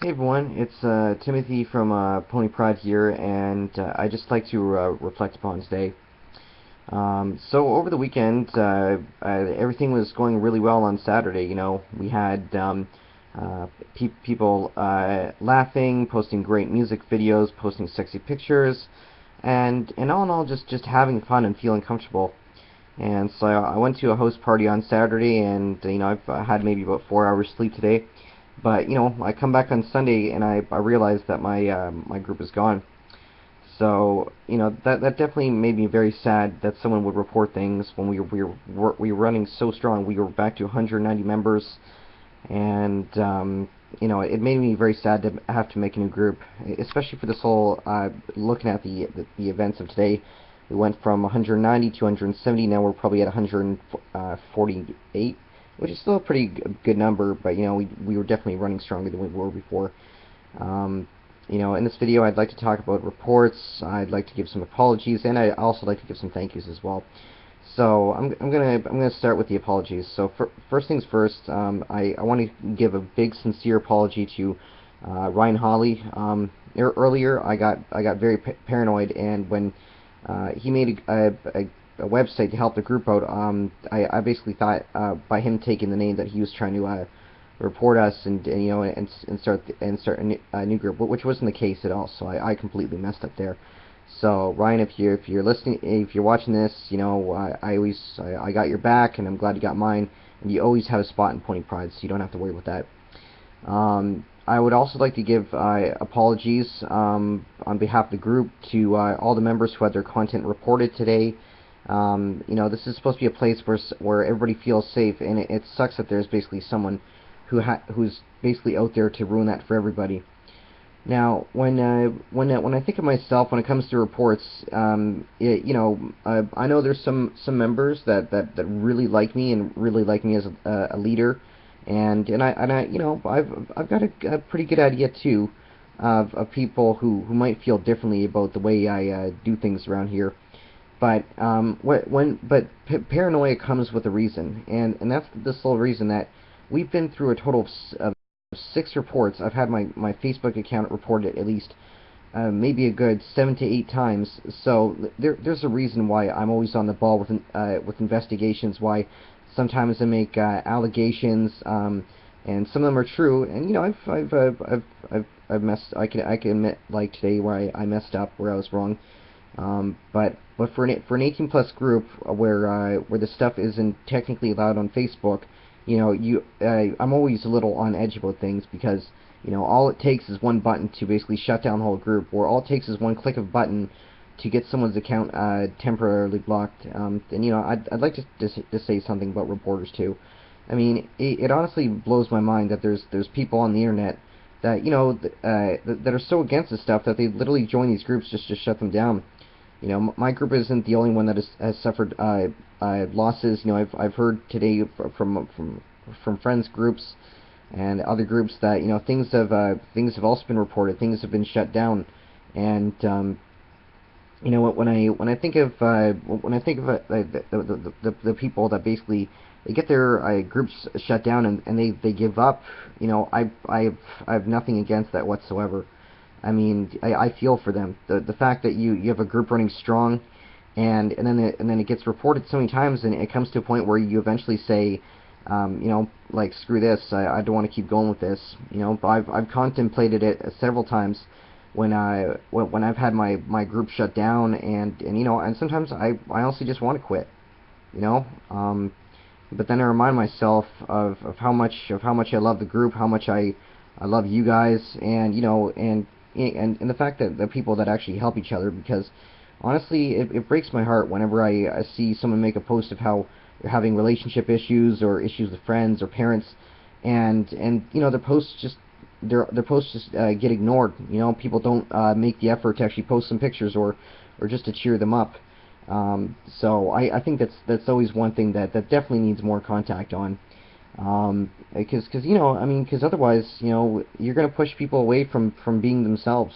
Hey everyone, it's Timothy from Pony Pride here, and I'd just like to reflect upon today. So over the weekend, everything was going really well on Saturday. We had people laughing, posting great music videos, posting sexy pictures, and all in all, just having fun and feeling comfortable. And so I went to a host party on Saturday, and I've had maybe about 4 hours sleep today. But I come back on Sunday and I realize that my group is gone. So that definitely made me very sad that someone would report things when we were running so strong. We were back to 190 members, and it made me very sad to have to make a new group, especially for this whole looking at the events of today. We went from 190 to 170. Now we're probably at 148, which is still a pretty good number. But we were definitely running stronger than we were before. Um, in this video, I'd like to talk about reports. I'd like to give some apologies, and I also like to give some thank yous as well. So I'm gonna start with the apologies. So first things first, I want to give a big sincere apology to Ryan Hawley. Earlier I got very paranoid, and when he made a website to help the group out, I basically thought by him taking the name that he was trying to report us and start a new group, which wasn't the case at all. So I completely messed up there. So Ryan, if you're listening, if you're watching this, I got your back, and I'm glad you got mine, and you always have a spot in Pony Pride, so you don't have to worry about that. I would also like to give apologies on behalf of the group to all the members who had their content reported today. This is supposed to be a place where everybody feels safe, and it sucks that there's basically someone who's basically out there to ruin that for everybody. Now, when I think of myself, when it comes to reports, I know there's some members that really like me and really like me as a leader, and I've got a pretty good idea too of people who might feel differently about the way I do things around here. But paranoia comes with a reason, and that's the sole reason that we've been through a total of 6 reports. I've had my Facebook account reported at least maybe a good 7 to 8 times. So there's a reason why I'm always on the ball with investigations. Why sometimes I make allegations, and some of them are true. And I've messed. I can admit, like today, where I messed up, where I was wrong. But for an 18 plus group where the stuff isn't technically allowed on Facebook, I'm always a little on edge about things, because all it takes is one button to basically shut down the whole group, or all it takes is one click of a button to get someone's account temporarily blocked. And I'd like to say something about reporters too. I mean, it honestly blows my mind that there's people on the internet that that are so against this stuff that they literally join these groups just to shut them down. My group isn't the only one that has suffered losses. I've heard today from friends groups and other groups that things have also been reported, things have been shut down, and when I think of the people that basically they get their groups shut down, and they give up, I have nothing against that whatsoever. I mean, I feel for them. The fact that you have a group running strong, and then it gets reported so many times, and it comes to a point where you eventually say, like, screw this, I don't want to keep going with this. I've contemplated it several times when I've had my group shut down, and sometimes I honestly just want to quit. you know. But then I remind myself of how much I love the group, how much I love you guys, and and the fact that the people that actually help each other. Because honestly, it breaks my heart whenever I see someone make a post of how they're having relationship issues or issues with friends or parents, and their posts just get ignored. People don't make the effort to actually post some pictures or just to cheer them up. So I think that's always one thing that definitely needs more contact on. Because because otherwise, you're going to push people away from being themselves.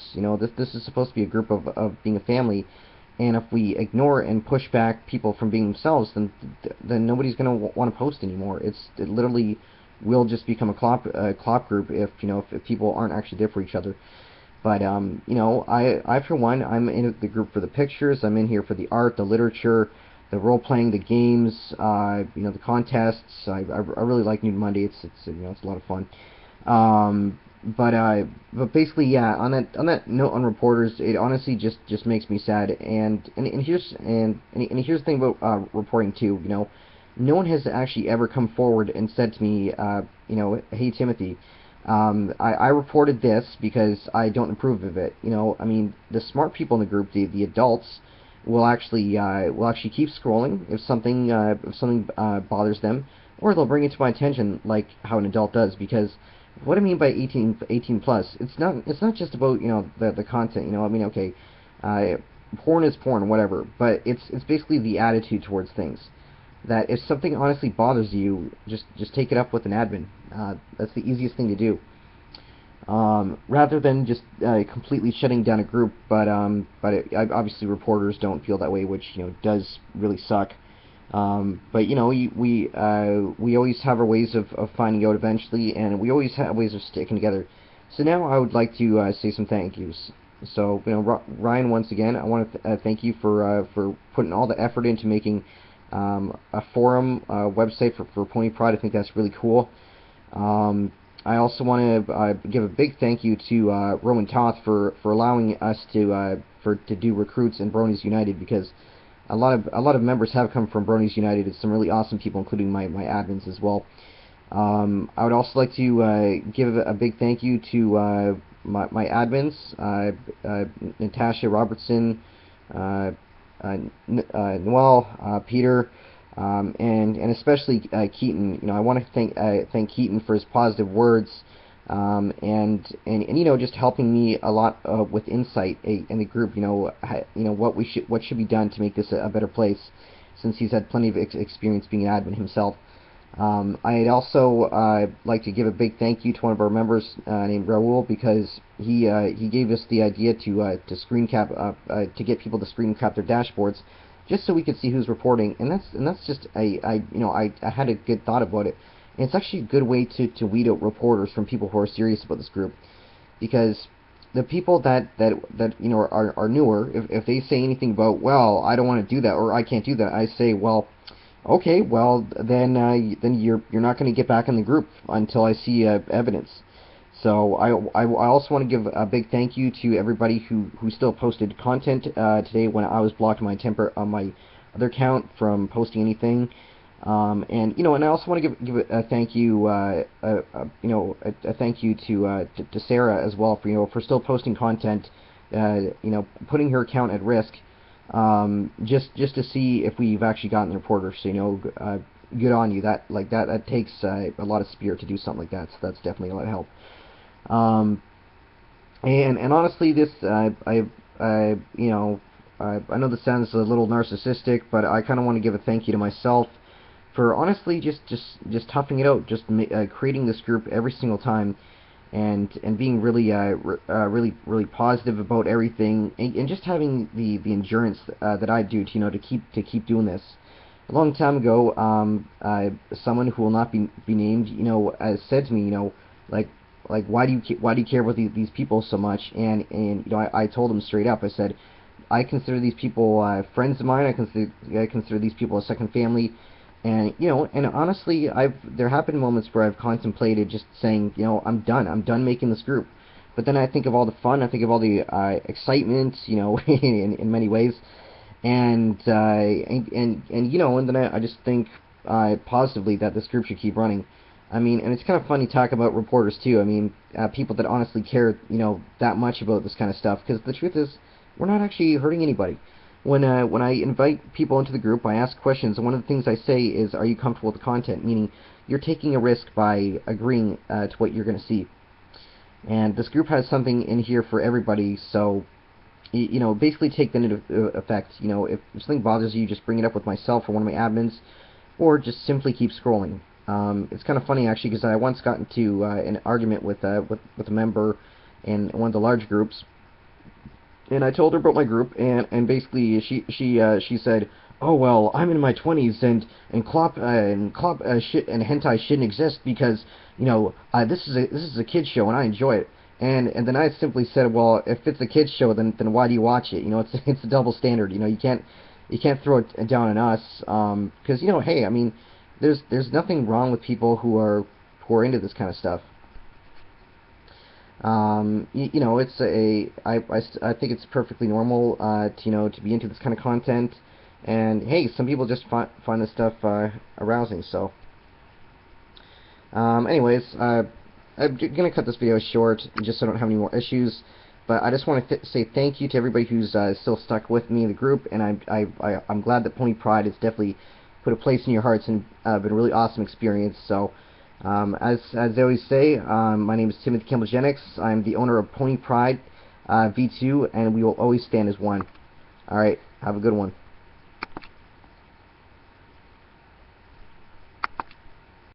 This is supposed to be a group of being a family, and if we ignore and push back people from being themselves, then nobody's going to want to post anymore. It literally will just become a clop group if if people aren't actually there for each other. But I for one, I'm in the group for the pictures. I'm in here for the art, the literature, the role playing, the games, the contests. I really like Nude Monday. It's it's a lot of fun. But basically, yeah. On that note on reporters, it honestly just makes me sad. And here's the thing about reporting too. No one has actually ever come forward and said to me, hey Timothy, I reported this because I don't approve of it. I mean, the smart people in the group, the adults, will actually keep scrolling if something bothers them, or they'll bring it to my attention like how an adult does. Because what I mean by 18 plus, it's not just about the content. I mean, okay, porn is porn, whatever, but it's basically the attitude towards things. That if something honestly bothers you, just take it up with an admin. That's the easiest thing to do. Rather than just completely shutting down a group. Obviously reporters don't feel that way, which does really suck. But we always have our ways of finding out eventually, and we always have ways of sticking together. So now I would like to say some thank yous. So Ryan, once again, I want to thank you for putting all the effort into making a forum website for Pony Pride. I think that's really cool. I also want to give a big thank you to Roman Toth for allowing us to do recruits in Bronies United, because a lot of members have come from Bronies United. It's some really awesome people, including my admins as well. I would also like to give a big thank you to my admins, Natasha Robertson, Noel, Peter, and especially Keaton. I want to thank Keaton for his positive words, and just helping me a lot with insight in the group. What should be done to make this a better place, since he's had plenty of experience being an admin himself. I'd also like to give a big thank you to one of our members named Raul, because he gave us the idea to screen cap to get people to screen cap their dashboards, just so we could see who's reporting. And that's just I had a good thought about it, and it's actually a good way to weed out reporters from people who are serious about this group, because the people that are newer, if they say anything about, well, I don't want to do that, or I can't do that, I say, well, okay, well then you're not going to get back in the group until I see evidence. So I also want to give a big thank you to everybody who still posted content today when I was blocked on my other account from posting anything. And I also want to give a thank you a thank you to Sarah as well for still posting content, putting her account at risk, just to see if we've actually gotten the reporter. So good on you. That takes a lot of spirit to do something like that. So that's definitely a lot of help. And honestly, this I know this sounds a little narcissistic, but I kind of want to give a thank you to myself for honestly just toughing it out, just creating this group every single time, and being really positive about everything, and just having the endurance that I do to keep doing this. A long time ago, someone who will not be named, said to me, like why do you care about these people so much? And I told him straight up. I said, I consider these people friends of mine. I consider these people a second family. And and honestly, there have been moments where I've contemplated just saying, I'm done making this group. But then I think of all the fun, I think of all the excitement, in many ways, and then I just think positively that this group should keep running. I mean, and it's kind of funny to talk about reporters too. I mean, people that honestly care, that much about this kind of stuff. Because the truth is, we're not actually hurting anybody. When I invite people into the group, I ask questions, and one of the things I say is, "Are you comfortable with the content?" Meaning, you're taking a risk by agreeing to what you're going to see. And this group has something in here for everybody. So, basically take that into effect. If something bothers you, just bring it up with myself or one of my admins, or just simply keep scrolling. It's kind of funny actually, because I once got into an argument with a member in one of the large groups, and I told her about my group, and basically she said, oh well, I'm in my 20s and shit and hentai shouldn't exist because this is a kids show and I enjoy it. And then I simply said, well, if it's a kids show, then why do you watch it? It's a double standard. You can't throw it down on us, because hey, I mean, there's nothing wrong with people who are into this kind of stuff. I think it's perfectly normal, to be into this kind of content, and hey, some people just find this stuff arousing. So, anyways, I'm gonna cut this video short just so I don't have any more issues. But I just want to say thank you to everybody who's still stuck with me in the group, and I'm glad that Pony Pride has definitely put a place in your hearts and been a really awesome experience. So, as they always say, my name is Timothy Campbell-Jennings. I'm the owner of Pony Pride V2, and we will always stand as one. All right, have a good one.